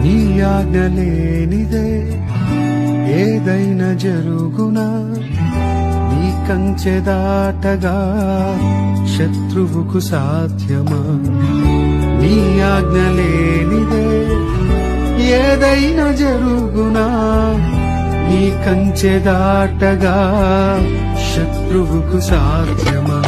నీ ఆజ్ఞ లేనిదే ఏదైనా జరుగునా, నీ కంచె దాటగా శత్రువుకు సాధ్యమా? నీ ఆజ్ఞ లేనిదే ఏదైనా జరుగునా, నీ కంచె దాటగా శత్రువుకు సాధ్యమా?